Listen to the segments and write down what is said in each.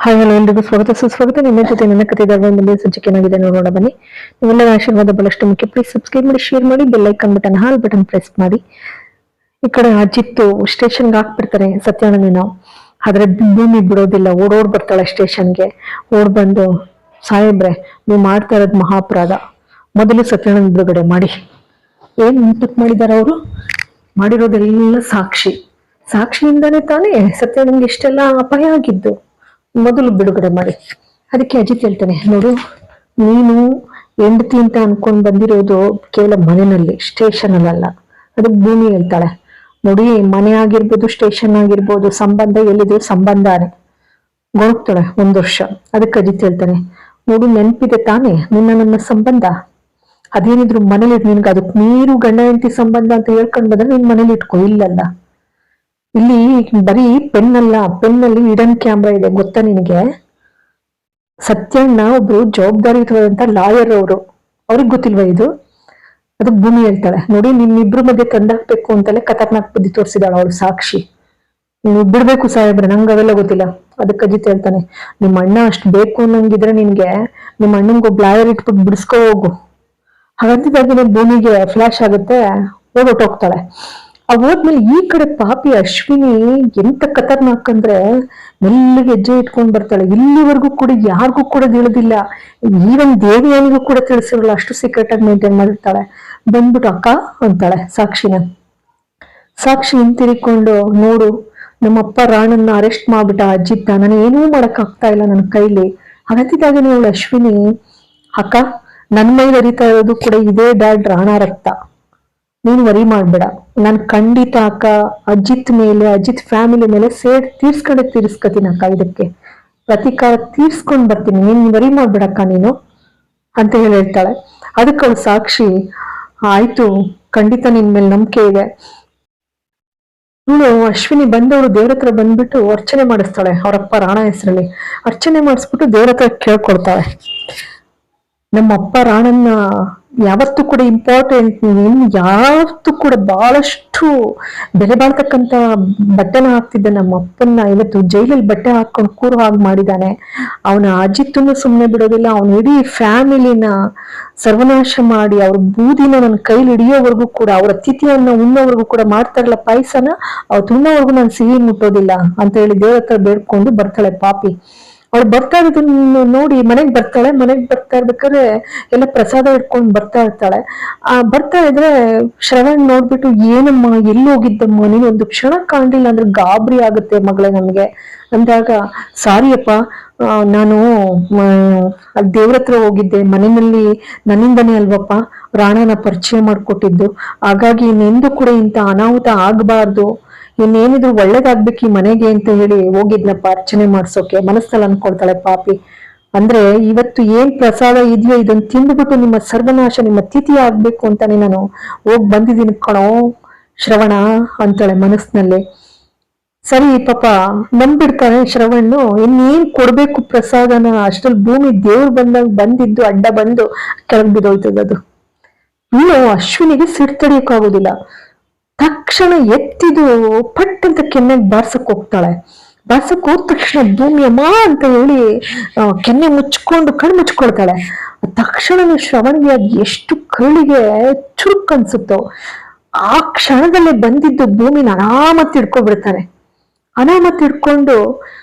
Hi hello ಎಲ್ರಿಗೂ ಸ್ವಾಗತ ಸುಸ್ವಾಗತ. ನಿಮ್ಮ ಜೊತೆ ನನ್ನ ಕಥೆ ಧಾರಾವಾಹಿಯಲ್ಲಿ ಸಂಚಿಕೆ ಏನಾಗಿದೆ ನೋಡೋಣ ಬನ್ನಿ. ನಿಮ್ಮೆಲ್ಲರ ಆಶೀರ್ವಾದ ಬಹಳಷ್ಟು ಮುಖ್ಯ. ಪ್ಲೀಸ್ ಸಬ್ಸ್ಕ್ರೈಬ್ ಮಾಡಿ, ಶೇರ್ ಮಾಡಿ, ಬೆಲ್ ಐಕಾನ್ ಬಟನ್ ಹಾಲ್ ಬಟನ್ ಪ್ರೆಸ್ ಮಾಡಿ. ಈ ಕಡೆ ಅಜಿತ್ತು ಸ್ಟೇಷನ್ಗೆ ಹಾಕ್ಬಿಡ್ತಾರೆ ಸತ್ಯಾನಂದನ. ಆದ್ರೆ ಭೂಮಿ ಬಿಡೋದಿಲ್ಲ, ಓಡೋಡ್ ಬರ್ತಾಳೆ ಸ್ಟೇಷನ್ಗೆ. ಓಡ್ ಬಂದು, ಸಾಹೇಬ್ರೆ ನೀವು ಮಾಡ್ತಾ ಇರೋದು ಮಹಾಪರಾಧ, ಮೊದಲು ಸತ್ಯಾನಂದ ಬಿಡುಗಡೆ ಮಾಡಿ. ಏನ್ ತಪ್ಪು ಮಾಡಿದಾರ ಅವರು? ಮಾಡಿರೋದೆಲ್ಲ ಸಾಕ್ಷಿಯಿಂದಾನೇ ತಾನೇ ಸತ್ಯಾನಂದ್ಗೆ ಇಷ್ಟೆಲ್ಲ ಅಪಾಯ ಆಗಿದ್ದು. ಮೊದಲು ಬಿಡುಗಡೆ ಮಾಡಿ. ಅದಕ್ಕೆ ಅಜಿತ್ ಹೇಳ್ತಾನೆ, ನೋಡು ನೀನು ಹೆಂಡತಿ ಅಂತ ಅನ್ಕೊಂಡ್ ಬಂದಿರೋದು ಕೇವಲ ಮನೆಯಲ್ಲಿ, ಸ್ಟೇಷನ್ ಅಲ್ಲ. ಅದಕ್ಕೆ ಭೂಮಿ ಹೇಳ್ತಾಳೆ, ನೋಡಿ ಮನೆ ಆಗಿರ್ಬೋದು ಸ್ಟೇಷನ್ ಆಗಿರ್ಬೋದು ಸಂಬಂಧ ಎಲ್ಲಿದೆ, ಸಂಬಂಧನೇ. ಗೊಣಗ್ತಾಳೆ 1 ವರ್ಷ. ಅದಕ್ಕೆ ಅಜಿತ್ ಹೇಳ್ತಾನೆ, ನೋಡು ನೆನ್ಪಿದೆ ತಾನೇ ನನ್ನ ಸಂಬಂಧ, ಅದೇನಿದ್ರು ಮನೇಲಿ ನಿನ್ಗೆ ಅದಕ್ಕೆ ನೀರು ಗಂಡ ಹೆಂಡತಿ ಸಂಬಂಧ ಅಂತ ಹೇಳ್ಕೊಂಡ್ ಬಂದ್ರೆ ನಿನ್ ಮನೇಲಿ ಇಟ್ಕೋ. ಇಲ್ಲಲ್ಲ, ಇಲ್ಲಿ ಬರೀ ಪೆನ್ನಲ್ಲಿ ಹಿಡನ್ ಕ್ಯಾಮ್ರಾ ಇದೆ, ಗೊತ್ತಾ ನಿನಗೆ? ಸತ್ಯಣ್ಣ ಒಬ್ರು ಜವಾಬ್ದಾರಿಯುತವಾದಂತ ಲಾಯರ್ ಅವರು, ಅವ್ರಿಗೆ ಗೊತ್ತಿಲ್ವಾ ಇದು? ಅದಕ್ಕೆ ಭೂಮಿ ಹೇಳ್ತಾಳೆ, ನೋಡಿ ನಿಮ್ಮಿಬ್ರು ಮಧ್ಯೆ ತಂದಾಕ್ಬೇಕು ಅಂತಲೇ ಖತರ್ನಾಕ್ ಬುದ್ಧಿ ತೋರಿಸಿದಾಳ ಅವಳು ಸಾಕ್ಷಿ. ನೀವು ಬಿಡ್ಬೇಕು ಸಾಹೇಬ್ರೆ, ನಂಗೆ ಅವೆಲ್ಲ ಗೊತ್ತಿಲ್ಲ. ಅದಕ್ಕೆ ಅಜಿತ್ ಹೇಳ್ತಾನೆ, ನಿಮ್ಮ ಅಣ್ಣ ಅಷ್ಟು ಬೇಕು ಅನ್ನಂಗಿದ್ರೆ ನಿನ್ಗೆ ನಿಮ್ಮ ಅಣ್ಣಂಗೊಬ್ಬ ಲಾಯರ್ ಇಟ್ಬಿಟ್ಟು ಬಿಡಿಸ್ಕೋ ಹೋಗು. ಹಾಗಂತಿದ್ದಾಗಿನೇ ಭೂಮಿಗೆ ಫ್ಲಾಶ್ ಆಗುತ್ತೆ, ಹೋಗ್ತಾಳೆ. ಹೋದ್ಮೇಲೆ ಈ ಕಡೆ ಪಾಪಿ ಅಶ್ವಿನಿ ಎಂತ ಖತರ್ನಾಕ್ ಅಂದ್ರೆ ಮೆಲ್ಲಿಗೆ ಹೆಜ್ಜೆ ಇಟ್ಕೊಂಡ್ ಬರ್ತಾಳೆ. ಇಲ್ಲಿವರೆಗೂ ಕೂಡ ಯಾರಿಗೂ ಕೂಡ ತಿಳಿದಿಲ್ಲ, ಈವನ್ ದೇವಿಯಾನಿಗೂ ಕೂಡ ತಿಳಿಸಿರಲ್ಲ, ಅಷ್ಟು ಸೀಕ್ರೆಟ್ ಆಗಿ ಮೇಂಟೈನ್ ಮಾಡಿರ್ತಾಳೆ. ಬಂದ್ಬಿಟ್ಟು ಅಕ್ಕ ಅಂತಾಳೆ ಸಾಕ್ಷಿ ಹಿಂತಿರಿಕೊಂಡು, ನೋಡು ನಮ್ಮಪ್ಪ ರಾಣನ್ನ ಅರೆಸ್ಟ್ ಮಾಡ್ಬಿಟ್ಟ ಅಜಿತ್ತ, ನಾನು ಏನೂ ಮಾಡಕ್ ಆಗ್ತಾ ಇಲ್ಲ ನನ್ನ ಕೈಲಿ. ಹಾಗಂತಿದ್ದಾಗ ಅವಳು ಅಶ್ವಿನಿ, ಅಕ್ಕ ನನ್ ಮೈಲಿ ಹರಿತಾ ಇರೋದು ಕೂಡ ಇದೇ ಡ್ಯಾಡ್ ರಾಣ ರಕ್ತ, ನೀನು ವರಿ ಮಾಡ್ಬೇಡ. ನಾನು ಖಂಡಿತ ಅಕ್ಕ ಅಜಿತ್ ಫ್ಯಾಮಿಲಿ ಮೇಲೆ ತೀರ್ಸ್ಕತೀನಿ ಅಕ್ಕ, ಇದಕ್ಕೆ ಪ್ರತೀಕಾರ ತೀರ್ಸ್ಕೊಂಡ್ ಬರ್ತೀನಿ, ನೀನ್ ವರಿ ಮಾಡ್ಬೇಡಕ್ಕ ನೀನು ಅಂತ ಹೇಳ್ತಾಳೆ. ಅದಕ್ಕೆ ಅವಳು ಸಾಕ್ಷಿ, ಆಯ್ತು ಖಂಡಿತ ನಿನ್ ಮೇಲೆ ನಂಬಿಕೆ ಇದೆ. ಇವಳು ಅಶ್ವಿನಿ ಬಂದವಳು ದೇವ್ರ ಹತ್ರ ಬಂದ್ಬಿಟ್ಟು ಅರ್ಚನೆ ಮಾಡಿಸ್ತಾಳೆ, ಅವರಪ್ಪ ರಾಣ ಹೆಸರಲ್ಲಿ ಅರ್ಚನೆ ಮಾಡಿಸ್ಬಿಟ್ಟು ದೇವ್ರ ಹತ್ರ ಕೇಳ್ಕೊಳ್ತಾಳೆ, ನಮ್ಮ ಅಪ್ಪ ರಾಣನ್ನ ಯಾವತ್ತೂ ಕೂಡ ಇಂಪಾರ್ಟೆಂಟ್, ಯಾವತ್ತೂ ಕೂಡ ಬಹಳಷ್ಟು ಬೆಲೆ ಬಾಳ್ತಕ್ಕಂತ ಬಟ್ಟೆನ ಹಾಕ್ತಿದ್ದ ನಮ್ಮ ಅಪ್ಪನ್ನ ಇವತ್ತು ಜೈಲಲ್ಲಿ ಬಟ್ಟೆ ಹಾಕೊಂಡು ಕೂರು ಹಾಗೆ ಮಾಡಿದಾನೆ. ಅವನ ಅಜಿತ್ತನ್ನು ಸುಮ್ಮನೆ ಬಿಡೋದಿಲ್ಲ, ಅವನ ಇಡೀ ಫ್ಯಾಮಿಲಿನ ಸರ್ವನಾಶ ಮಾಡಿ ಅವ್ರ ಬೂದಿನ ನನ್ನ ಕೈಲಿ ಹಿಡಿಯೋವರೆಗೂ ಕೂಡ, ಅವ್ರ ತಿಥಿಯನ್ನ ಉಣ್ಣೋವರೆಗೂ ಕೂಡ ಮಾಡ್ತಾರಲ್ಲ ಪಾಯಸನ, ಅವ್ರು ತಿನ್ನೋವರೆಗೂ ನಾನು ಸಿಹಿ ಮುಟ್ಟೋದಿಲ್ಲ ಅಂತ ಹೇಳಿ ದೇವ್ರ ಹತ್ರ ಬೇಡ್ಕೊಂಡು ಬರ್ತಾಳೆ ಪಾಪಿ. ಅವಳು ಬರ್ತಾ ಇರೋದನ್ನ ನೋಡಿ ಮನೆಗ್ ಬರ್ತಾ ಇರ್ಬೇಕಾದ್ರೆ ಎಲ್ಲ ಪ್ರಸಾದ ಇಟ್ಕೊಂಡ್ ಬರ್ತಾ ಇರ್ತಾಳೆ. ಬರ್ತಾ ಇದ್ರೆ ಶ್ರವಣ್ ನೋಡ್ಬಿಟ್ಟು, ಏನಮ್ಮ ಎಲ್ಲಿ ಹೋಗಿದ್ದಮ್ಮ ನೀನು, ಒಂದು ಕ್ಷಣ ಕಾಣ್ಲಿಲ್ಲ ಅಂದ್ರೆ ಗಾಬರಿ ಆಗುತ್ತೆ ಮಗಳೇ ನಮ್ಗೆ ಅಂದಾಗ, ಸಾರಿಯಪ್ಪ ನಾನು ದೇವ್ರ ಹತ್ರ ಹೋಗಿದ್ದೆ, ಮನೆಯಲ್ಲಿ ನನ್ನಿಂದನೇ ಅಲ್ವಪ್ಪ ರಾಣನ ಪರಿಚಯ ಮಾಡ್ಕೊಟ್ಟಿದ್ದು, ಹಾಗಾಗಿ ಇನ್ನೆಂದು ಕೂಡ ಇಂಥ ಅನಾಹುತ ಆಗ್ಬಾರ್ದು, ಇನ್ನೇನಿದ್ರು ಒಳ್ಳೇದಾಗ್ಬೇಕು ಈ ಮನೆಗೆ ಅಂತ ಹೇಳಿ ಹೋಗಿದ್ನಪ್ಪ ಅರ್ಚನೆ ಮಾಡ್ಸೋಕೆ ಮನಸ್ಸಲ್ಲಿ ಅನ್ಕೊಳ್ತಾಳೆ ಪಾಪಿ. ಅಂದ್ರೆ ಇವತ್ತು ಏನ್ ಪ್ರಸಾದ ಇದೆಯೋ ಇದನ್ನ ತಿಂದ್ಬಿಟ್ಟು ನಿಮ್ಮ ಸರ್ವನಾಶ, ನಿಮ್ಮ ತಿಥಿ ಆಗ್ಬೇಕು ಅಂತಾನೆ ನಾನು ಬಂದಿದ್ದೀನಿ ಕಣೋ ಶ್ರವಣ ಅಂತಾಳೆ ಮನಸ್ಸಿನಲ್ಲಿ. ಸರಿ ಪಾಪ ನಂಬಿಡ್ತಾನೆ ಶ್ರವಣ್ಣು, ಇನ್ನೇನ್ ಕೊಡ್ಬೇಕು ಪ್ರಸಾದನ, ಅಷ್ಟ್ರಲ್ಲಿ ಭೂಮಿ ದೇವ್ರು ಬಂದಿದ್ದು ಅಡ್ಡ ಬಂದು ಕೆಳಗ್ ಬಿದ್ದೋಯ್ತದದು. ಇನ್ನು ಅಶ್ವಿನಿಗೆ ಸಿಡ್ತಡಿಯಕ್ಕಾಗೋದಿಲ್ಲ, ತಕ್ಷಣ ಎತ್ತಿದು ಪಟ್ ಅಂತ ಕೆನ್ನೆಗೆ ಬಾರ್ಸಕ್ ಹೋಗ್ತಾಳೆ. ಬಾರ್ಸಕ್ ಹೋದ ತಕ್ಷಣ ಭೂಮಿ ಅಮ್ಮ ಅಂತ ಹೇಳಿ ಕೆನ್ನೆ ಕಣ್ಣು ಮುಚ್ಕೊಳ್ತಾಳೆ. ತಕ್ಷಣ ಶ್ರವಣ್ಗೆ ಅದ್ ಎಷ್ಟು ಕರುಳಿಗೆ ಚುರುಕ್ ಅನ್ಸುತ್ತೋ, ಆ ಕ್ಷಣದಲ್ಲೇ ಬಂದಿದ್ದು ಭೂಮಿನ ಅನಾಮತ್ ಹಿಡ್ಕೊಬಿಡ್ತಾನೆ. ಅನಾಮತ್ ಹಿಡ್ಕೊಂಡು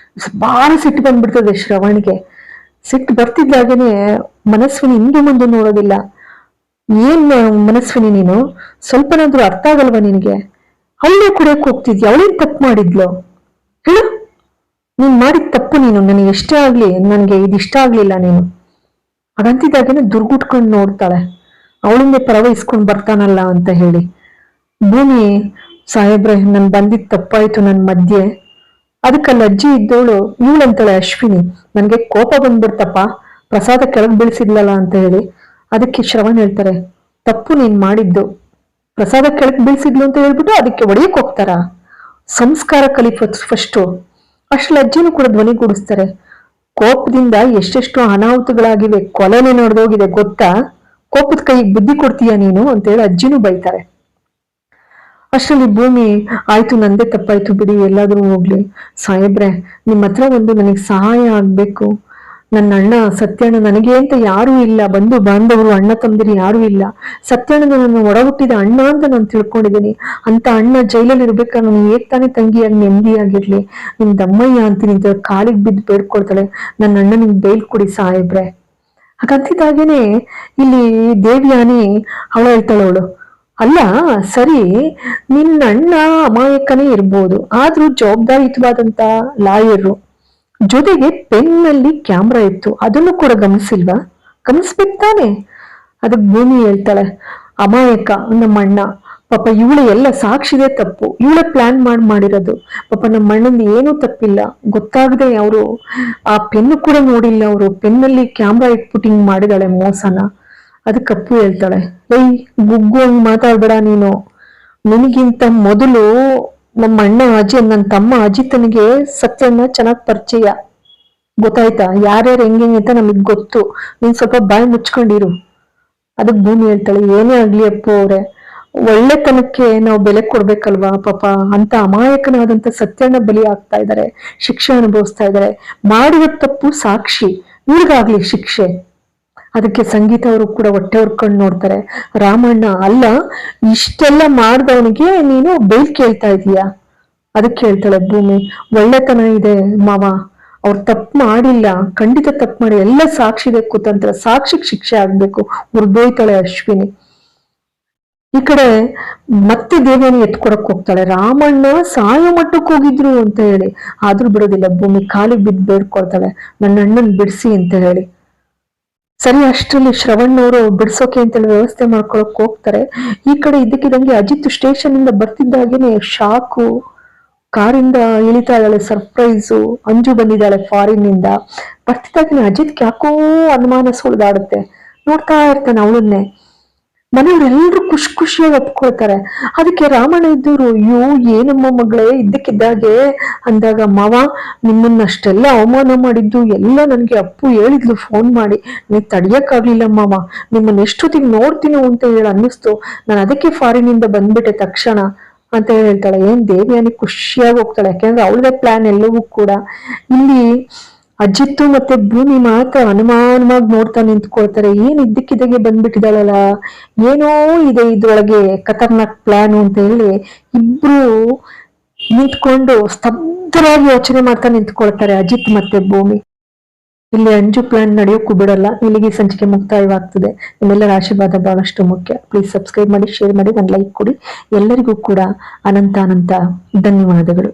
ಬಾಳ ಸಿಟ್ಟು ಬಂದ್ಬಿಡ್ತದೆ ಶ್ರವಣ್ಗೆ. ಸಿಟ್ಟು ಬರ್ತಿದ್ದಾಗೇನೆ ಮನಸ್ವಿನಿ ಹಿಂದೆ ಮುಂದೆ ನೋಡೋದಿಲ್ಲ. ಏನ್ ಮನಸ್ವಿನಿ ನೀನು, ಸ್ವಲ್ಪನಾದ್ರೂ ಅರ್ಥ ಆಗಲ್ವಾ ನಿನಗೆ? ಅಲ್ಲೇ ಕುಡಿಯಕ್ ಹೋಗ್ತಿದ್ಯ, ಅವಳೇನ್ ತಪ್ಪು ಮಾಡಿದ್ಲು ಹೇಳು? ನೀನ್ ಮಾಡಿದ ತಪ್ಪು ನೀನು, ನನಗೆ ಎಷ್ಟೇ ಆಗ್ಲಿ ನನ್ಗೆ ಇದಿಷ್ಟ ಆಗ್ಲಿಲ್ಲ ನೀನು. ಹಾಗಂತಿದ್ದಾಗೇನೆ ದುರ್ಗುಟ್ಕೊಂಡು ನೋಡ್ತಾಳೆ, ಅವಳಿಂದ ಪರವಹಿಸ್ಕೊಂಡ್ ಬರ್ತಾನಲ್ಲ ಅಂತ ಹೇಳಿ. ಭೂಮಿ, ಸಾಹೇಬ್ರೆ ನನ್ ಬಂದಿದ್ ತಪ್ಪಾಯ್ತು ನನ್ ಮಧ್ಯೆ. ಅದಕ್ಕಲ್ಲಿ ಅಜ್ಜಿ ಇದ್ದವಳು ಇವಳಂತಾಳೆ ಅಶ್ವಿನಿ, ನನ್ಗೆ ಕೋಪ ಬಂದ್ಬಿಡ್ತಪ್ಪ ಪ್ರಸಾದ ಕೆಳಗ್ ಬೀಳ್ಸಿದ್ಲಲ್ಲ ಅಂತ ಹೇಳಿ. ಅದಕ್ಕೆ ಶ್ರವಣ್ ಹೇಳ್ತಾರೆ, ತಪ್ಪು ನೀನ್ ಮಾಡಿದ್ದು, ಪ್ರಸಾದ ಕೆಳಕ್ ಬೀಳ್ಸಿದ್ಲು ಅಂತ ಹೇಳ್ಬಿಟ್ಟು ಅದಕ್ಕೆ ಒಡೆಯಕ್ ಹೋಗ್ತಾರ? ಸಂಸ್ಕಾರ ಕಲಿ ಫಸ್ಟು. ಅಷ್ಟ್ರಲ್ಲಿ ಅಜ್ಜಿನೂ ಕೂಡ ಧ್ವನಿಗೂಡಿಸ್ತಾರೆ, ಕೋಪದಿಂದ ಎಷ್ಟೆಷ್ಟು ಅನಾಹುತಗಳಾಗಿವೆ, ಕೊಲೆನೇ ನಡೆದೋಗಿದೆ ಗೊತ್ತಾ, ಕೋಪದ ಕೈಗೆ ಬುದ್ಧಿ ಕೊಡ್ತೀಯ ನೀನು ಅಂತ ಹೇಳಿ ಅಜ್ಜಿನೂ ಬೈತಾರೆ. ಅಷ್ಟರಲ್ಲಿ ಭೂಮಿ, ಆಯ್ತು ನಂದೇ ತಪ್ಪಾಯ್ತು ಬಿಡಿ, ಎಲ್ಲಾದ್ರೂ ಹೋಗ್ಲಿ. ಸಾಹೇಬ್ರೆ, ನಿಮ್ಮ ಹತ್ರ ಒಂದು ನನಗೆ ಸಹಾಯ ಆಗ್ಬೇಕು. ನನ್ನ ಅಣ್ಣ ಸತ್ಯಣ್ಣ, ನನಗೆ ಅಂತ ಯಾರೂ ಇಲ್ಲ, ಬಂಧು ಬಾಂಧವರು ಅಣ್ಣ ತಮ್ಮದಿರು ಯಾರೂ ಇಲ್ಲ. ಸತ್ಯಣ್ಣನ ನನ್ನ ಒಡಹುಟ್ಟಿದ ಅಣ್ಣ ಅಂತ ನಾನು ತಿಳ್ಕೊಂಡಿದ್ದೀನಿ. ಅಂತ ಅಣ್ಣ ಜೈಲಲ್ಲಿ ಇರ್ಬೇಕಾದ್ರೆ ನಾನು ಹೇಗ್ ತಾನೇ ತಂಗಿಯಾಗಿ ನೆಮ್ಮದಿಯಾಗಿರ್ಲಿ. ನಿಮ್ ದಮ್ಮಯ್ಯ ಅಂತೀನಿ ಅಂತ ಕಾಲಿಗೆ ಬಿದ್ದು ಬೇಡ್ಕೊಳ್ತಾಳೆ, ನನ್ನ ಅಣ್ಣ ನಿಮ್ಗೆ ಬೇಲ್ ಕೊಡಿ ಸಾಹೇಬ್ರೆ. ಹಾಗಂತಿದ್ದಾಗೇನೆ ಇಲ್ಲಿ ದೇವ್ಯಾನಿ ಹೇಳ್ತಾಳೆ ಅವಳು, ಅಲ್ಲ ಸರಿ, ನಿನ್ನ ಅಣ್ಣ ಅಮಾಯಕನೇ ಇರ್ಬೋದು, ಆದ್ರೂ ಜವಾಬ್ದಾರಿಯುತವಾದಂತ ಲಾಯರು, ಜೊತೆಗೆ ಪೆನ್ನಲ್ಲಿ ಕ್ಯಾಮ್ರಾ ಇತ್ತು, ಅದನ್ನು ಕೂಡ ಗಮನಿಸಿಲ್ವಾ? ಗಮನಿಸ್ಬೇಕು ತಾನೆ. ಅದಕ್ಕೆ ಭೂಮಿ ಹೇಳ್ತಾಳೆ, ಅಮಾಯಕ ನಮ್ಮ ಅಣ್ಣ, ಪಾಪ ಇವಳು ಎಲ್ಲ ಸಾಕ್ಷಿದೆ ತಪ್ಪು, ಇವಳ ಪ್ಲಾನ್ ಮಾಡಿರೋದು. ಪಾಪ ನಮ್ಮ ಅಣ್ಣಂದು ಏನೂ ತಪ್ಪಿಲ್ಲ, ಗೊತ್ತಾಗದೆ ಅವರು ಆ ಪೆನ್ನು ಕೂಡ ನೋಡಿಲ್ಲ, ಅವರು ಪೆನ್ನಲ್ಲಿ ಕ್ಯಾಮ್ರಾ ಇಟ್ಬಿಟ್ಟು ಹಿಂಗ್ ಮಾಡಿದಾಳೆ ಮೋಸನ. ಅದಕ್ಕೆ ಅಪ್ಪು ಹೇಳ್ತಾಳೆ, ಏಯ್ ಗುಗ್ಗು ಹಂಗ್ ಮಾತಾಡ್ಬೇಡ ನೀನು, ನಿನಗಿಂತ ಮೊದಲು ನಮ್ಮ ಅಣ್ಣ ನನ್ನ ತಮ್ಮ ಅಜಿತನಿಗೆ ಸತ್ಯನ ಚೆನ್ನಾಗ್ ಪರಿಚಯ, ಗೊತ್ತಾಯ್ತಾ? ಯಾರ್ಯಾರು ಹೆಂಗೆ ಅಂತ ನಮಗ್ ಗೊತ್ತು, ನೀನ್ ಸ್ವಲ್ಪ ಬಾಯಿ ಮುಚ್ಕೊಂಡಿರು. ಅದಕ್ ಭೂಮಿ ಹೇಳ್ತಾಳೆ, ಏನೇ ಆಗ್ಲಿ ಅಪ್ಪು ಅವ್ರೆ, ಒಳ್ಳೆತನಕ್ಕೆ ನಾವು ಬೆಲೆ ಕೊಡ್ಬೇಕಲ್ವಾ? ಪಾಪ ಅಂತ ಅಮಾಯಕನಾದಂತ ಸತ್ಯನ ಬಲಿ ಆಗ್ತಾ ಇದಾರೆ, ಶಿಕ್ಷೆ ಅನುಭವಿಸ್ತಾ ಇದಾರೆ, ಮಾಡುವ ತಪ್ಪು ಸಾಕ್ಷಿ, ಇವ್ರಿಗಾಗ್ಲಿ ಶಿಕ್ಷೆ. ಅದಕ್ಕೆ ಸಂಗೀತ ಅವರು ಕೂಡ ಹೊಟ್ಟೆ ಹೊರ್ಕೊಂಡು ನೋಡ್ತಾರೆ. ರಾಮಣ್ಣ, ಅಲ್ಲ ಇಷ್ಟೆಲ್ಲ ಮಾಡ್ದವನಿಗೆ ನೀನು ಬೇಲ್ ಕೇಳ್ತಾ ಇದೀಯಾ? ಅದಕ್ಕೆ ಹೇಳ್ತಾಳೆ ಭೂಮಿ, ಒಳ್ಳೆತನ ಇದೆ ಮಾವ, ಅವ್ರು ತಪ್ಪು ಮಾಡಿಲ್ಲ, ಖಂಡಿತ ತಪ್ಪು ಮಾಡಿ, ಎಲ್ಲ ಸಾಕ್ಷಿದೆ ಕುತಂತ್ರ, ಸಾಕ್ಷಿಗೆ ಶಿಕ್ಷೆ ಆಗ್ಬೇಕು. ಉರ್ದೋಯ್ತಾಳೆ ಅಶ್ವಿನಿ. ಈ ಕಡೆ ಮತ್ತೆ ದೇವಿಯನ್ನು ಎತ್ಕೊಡಕ್ ಹೋಗ್ತಾಳೆ, ರಾಮಣ್ಣ ಸಾಯೋ ಮಟ್ಟಕ್ಕೆ ಹೋಗಿದ್ರು ಅಂತ ಹೇಳಿ. ಆದ್ರೂ ಬಿಡೋದಿಲ್ಲ ಭೂಮಿ, ಕಾಲಿಗೆ ಬಿದ್ದು ಬೇಡ್ಕೊಳ್ತಾಳೆ, ನನ್ನ ಅಣ್ಣನ್ ಬಿಡಿಸಿ ಅಂತ ಹೇಳಿ. ಸರಿ, ಅಷ್ಟರಲ್ಲಿ ಶ್ರವಣ್ಣವರು ಬಿಡ್ಸೋಕೆ ಅಂತೇಳಿ ವ್ಯವಸ್ಥೆ ಮಾಡ್ಕೊಳಕ್ ಹೋಗ್ತಾರೆ. ಈ ಕಡೆ ಇದ್ದಕ್ಕಿದಂಗೆ ಅಜಿತ್ ಸ್ಟೇಷನ್ ಇಂದ ಬರ್ತಿದ್ದಾಗೇನೆ ಶಾಕು, ಕಾರಿಂದ ಇಳಿತಾ ಇದ್ದಾಳೆ, ಸರ್ಪ್ರೈಸು. ಅಂಜು ಬಂದಿದ್ದಾಳೆ ಫಾರಿನ್ ನಿಂದ. ಬರ್ತಿದ್ದಾಗೇನೆ ಅಜಿತ್ಗೆ ಯಾಕೋ ಅನುಮಾನ ಸುಳಿದಾಡುತ್ತೆ, ನೋಡ್ತಾ ಇರ್ತಾನೆ ಅವಳನ್ನೇ. ಮನೆಯವರೆಲ್ಲರೂ ಖುಷಿಯಾಗಿ ಒಪ್ಕೊಳ್ತಾರೆ. ಅದಕ್ಕೆ ರಾಮಣ್ಣ ಇದ್ದವರು, ಅಯ್ಯೋ ಏನಮ್ಮ ಮಗಳೇ ಇದ್ದಕ್ಕಿದ್ದಾಗೆ ಅಂದಾಗ, ಮಾವ ನಿಮ್ಮನ್ನ ಅಷ್ಟೆಲ್ಲ ಅವಮಾನ ಮಾಡಿದ್ದು ಎಲ್ಲ ನನ್ಗೆ ಅಪ್ಪು ಹೇಳಿದ್ಲು ಫೋನ್ ಮಾಡಿ, ನೀವ್ ತಡಿಯಕ್ಕಾಗ್ಲಿಲ್ಲ ಮಾವ, ನಿಮ್ಮನ್ನ ಎಷ್ಟೊತ್ತಿಗೆ ನೋಡ್ತೀನೋ ಅಂತ ಹೇಳಿ ಅನ್ನಿಸ್ತು, ನಾನು ಅದಕ್ಕೆ ಫಾರಿನಿಂದ ಬಂದ್ಬಿಟ್ಟೆ ತಕ್ಷಣ ಅಂತ ಹೇಳ್ತಾಳೆ. ಏನ್ ದೇವಿಯಾನಿ ಖುಷಿಯಾಗಿ ಹೋಗ್ತಾಳೆ, ಯಾಕೆಂದ್ರೆ ಅವಳದೇ ಪ್ಲಾನ್ ಎಲ್ಲವೂ ಕೂಡ. ಇಲ್ಲಿ ಅಜಿತ್ತು ಮತ್ತೆ ಭೂಮಿ ಮಾತ್ರ ಅನುಮಾನವಾಗಿ ನೋಡ್ತಾ ನಿಂತ್ಕೊಳ್ತಾರೆ. ಏನ್ ಇದ್ದಕ್ಕಿದ್ದಾಗೆ ಬಂದ್ಬಿಟ್ಟಿದಾಳಲ್ಲ, ಏನೋ ಇದೆ ಇದ್ರೊಳಗೆ ಖತರ್ನಾಕ್ ಪ್ಲಾನ್ ಅಂತ ಹೇಳಿ ಇಬ್ರು ನಿಂತ್ಕೊಂಡು ಸ್ತಬ್ಧರಾಗಿ ಯೋಚನೆ ಮಾಡ್ತಾ ನಿಂತ್ಕೊಳ್ತಾರೆ ಅಜಿತ್ ಮತ್ತೆ ಭೂಮಿ. ಇಲ್ಲಿ ಅಂಜು ಪ್ಲಾನ್ ನಡೆಯೋಕ್ಕೂ ಬಿಡಲ್ಲ. ಇಲ್ಲಿಗೆ ಸಂಚಿಕೆ ಮುಕ್ತಾಯವಾಗ್ತದೆ. ನಿಮ್ಮೆಲ್ಲರ ಆಶೀರ್ವಾದ ಬಹಳಷ್ಟು ಮುಖ್ಯ. ಪ್ಲೀಸ್ ಸಬ್ಸ್ಕ್ರೈಬ್ ಮಾಡಿ, ಶೇರ್ ಮಾಡಿ, ಒಂದು ಲೈಕ್ ಕೊಡಿ. ಎಲ್ಲರಿಗೂ ಕೂಡ ಅನಂತ ಧನ್ಯವಾದಗಳು.